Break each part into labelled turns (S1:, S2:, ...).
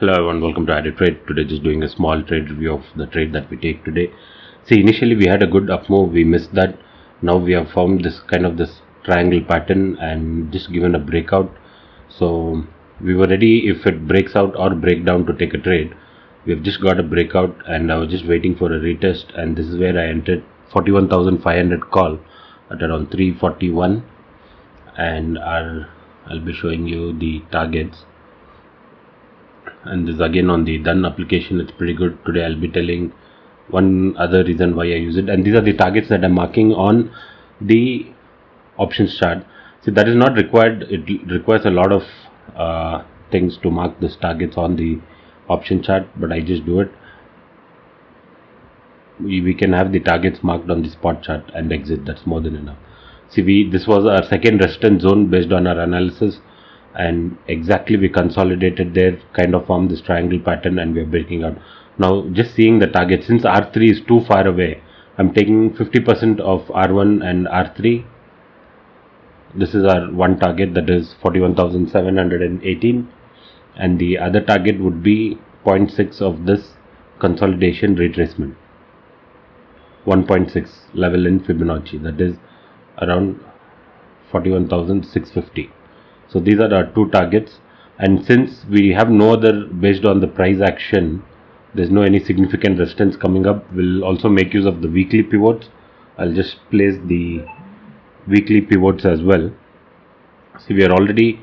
S1: Hello everyone, welcome to Added Trade. Today just doing a small trade review of the trade that we take today. See, initially we had a good up move, we missed that. Now we have found this triangle pattern and just given a breakout. So we were ready if it breaks out or break down to take a trade. We've just got a breakout and I was just waiting for a retest, and this is where I entered 41,500 call at around 341, and I'll be showing you the targets. And this again on the DHAN application, it's pretty good. Today I'll be telling one other reason why I use it, and these are the targets that I'm marking on the options chart. See, that is not required. It requires a lot of things to mark these targets on the option chart, but I just do it. We can have the targets marked on the spot chart and exit. That's more than enough. See, this was our second resistance zone based on our analysis, and exactly we consolidated there, kind of formed this triangle pattern, and we are breaking out. Now just seeing the target, since R3 is too far away, I'm taking 50% of R1 and R3. This is our one target, that is 41,718, and the other target would be 0.6 of this consolidation retracement, 1.6 level in Fibonacci, that is around 41,650. So these are our two targets, and since we have no other based on the price action, there's no any significant resistance coming up. We'll also make use of the weekly pivots. I'll just place the weekly pivots as well. See, we are already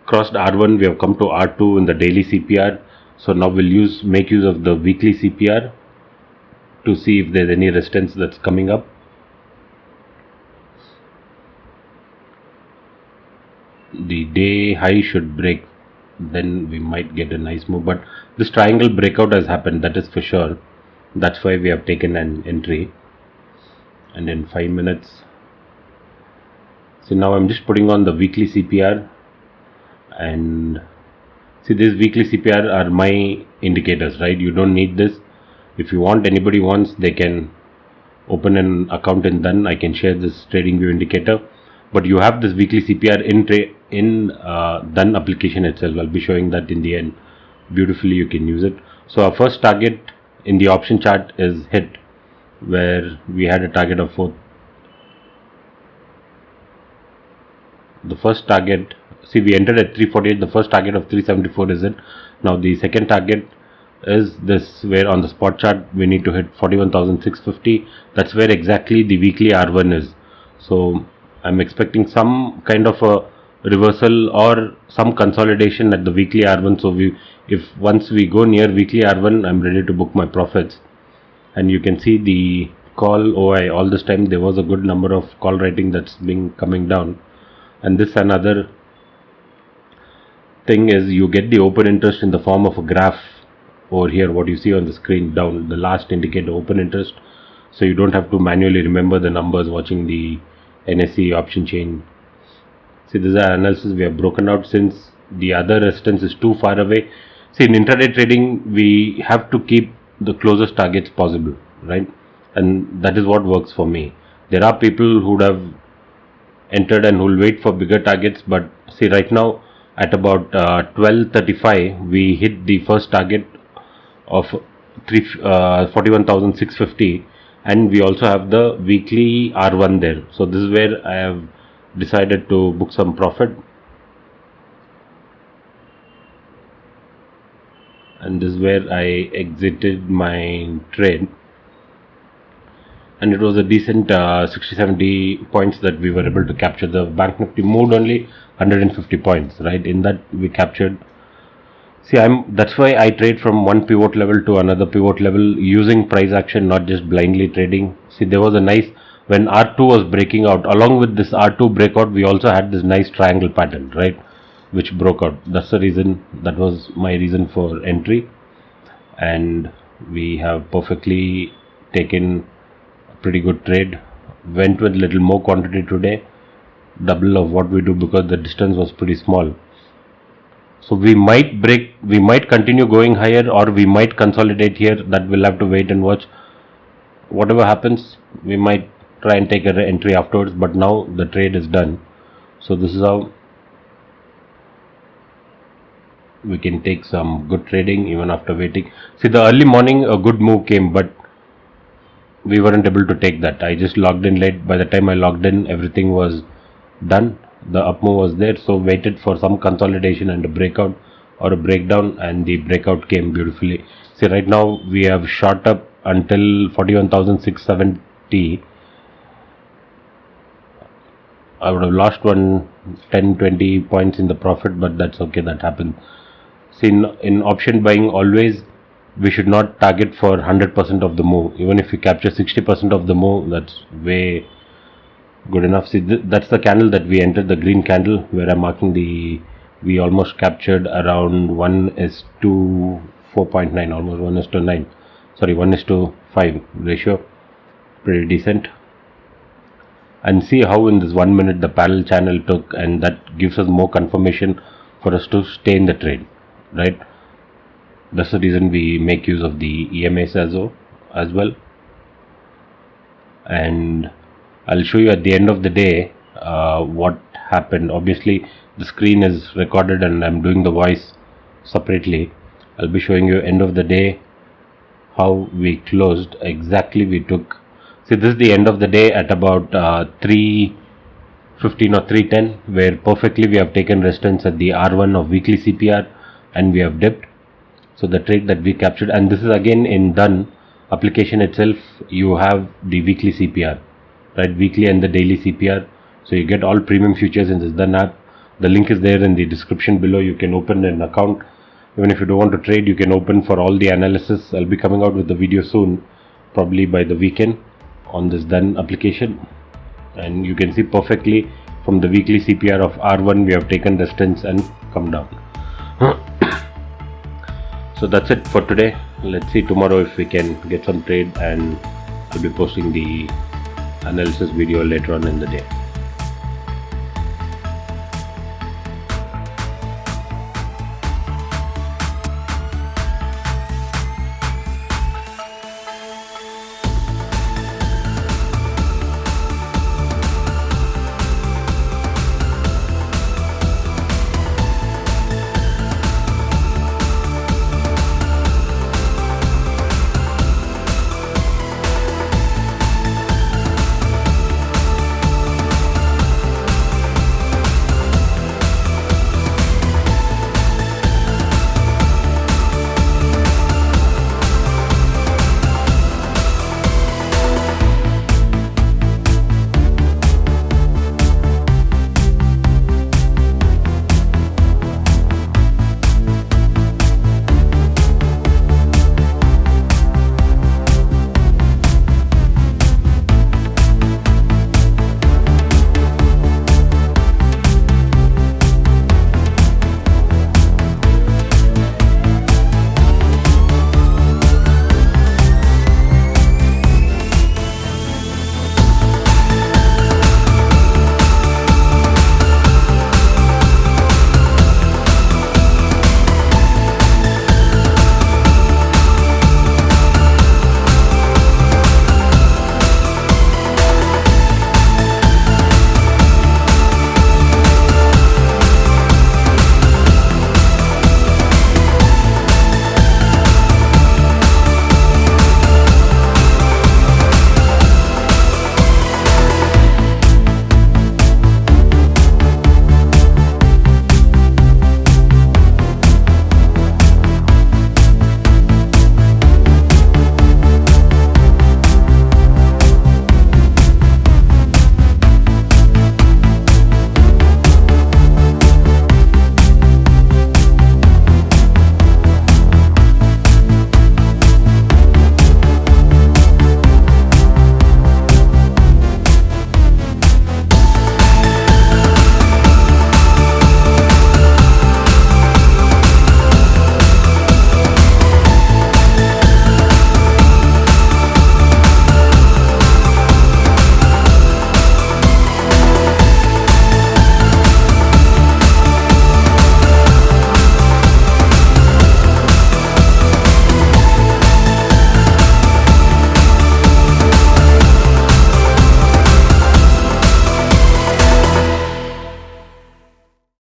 S1: crossed R1, we have come to R2 in the daily CPR. So now we'll make use of the weekly CPR to see if there's any resistance that's coming up. The day high should break, then we might get a nice move, but this triangle breakout has happened, that is for sure. That's why we have taken an entry. And in 5 minutes, so now I'm just putting on the weekly CPR, and see, these weekly CPR are my indicators, right? You don't need this. If you want, anybody wants, they can open an account in DHAN. I can share this trading view indicator, but you have this weekly CPR in DHAN application itself. I'll be showing that in the end. Beautifully, you can use it. So our first target in the option chart is hit, where we had a target of 4. The first target, see, we entered at 348. The first target of 374 is it. Now the second target is this, where on the spot chart we need to hit 41,650. That's where exactly the weekly R1 is. So I'm expecting some kind of a reversal or some consolidation at the weekly R1. So once we go near weekly R1, I'm ready to book my profits. And you can see the call OI, all this time there was a good number of call writing that's been coming down. And this another thing is, you get the open interest in the form of a graph over here, what you see on the screen down, the last indicator open interest. So you don't have to manually remember the numbers watching the NSE option chain. See, this is our analysis. We have broken out since the other resistance is too far away. See, in intraday trading, we have to keep the closest targets possible, right? And that is what works for me. There are people who would have entered and who will wait for bigger targets, but see, right now at about 12:35, we hit the first target of 41,650, and we also have the weekly R1 there. So this is where I have decided to book some profit, and this is where I exited my trade, and it was a decent 60-70 points that we were able to capture. The Banknifty moved only 150 points, right? In that we captured. See, that's why I trade from one pivot level to another pivot level using price action, not just blindly trading. See, there was a nice, when R2 was breaking out, along with this R2 breakout, we also had this nice triangle pattern, right, which broke out. That's the reason, that was my reason for entry, and we have perfectly taken a pretty good trade. Went with little more quantity today, double of what we do, because the distance was pretty small. So we might continue going higher, or we might consolidate here. That we'll have to wait and watch. Whatever happens, we might try and take an entry afterwards, but now the trade is done. So this is how we can take some good trading even after waiting. See, the early morning a good move came, but we weren't able to take that. I just logged in late. By the time I logged in, everything was done. The up move was there, so waited for some consolidation and a breakout or a breakdown, and the breakout came beautifully. See, right now we have shot up until 41,670. I would have lost 10-20 points in the profit, but that's okay, that happens. See, in option buying, always we should not target for 100% of the move. Even if we capture 60% of the move, that's way good enough. See, that's the candle that we entered, the green candle, where I'm marking we almost captured around 1:4.9, almost 1:9. Sorry, 1:5 ratio, pretty decent. And see how in this 1 minute the parallel channel took, and that gives us more confirmation for us to stay in the trade, right? That's the reason we make use of the EMAs as well. And I'll show you at the end of the day what happened. Obviously the screen is recorded and I'm doing the voice separately. I'll be showing you end of the day how we closed. Exactly, we took, see, this is the end of the day at about 3:15 or 3:10, where perfectly we have taken resistance at the R1 of weekly CPR and we have dipped. So the trade that we captured, and this is again in done application itself, you have the weekly CPR, right? Weekly and the daily CPR. So you get all premium futures in this done app. The link is there in the description below. You can open an account. Even if you don't want to trade, you can open for all the analysis. I'll be coming out with the video soon, probably by the weekend, on this done application. And you can see perfectly from the weekly CPR of R1 we have taken resistance and come down. So that's it for today. Let's see tomorrow if we can get some trade, and I'll be posting the analysis video later on in the day.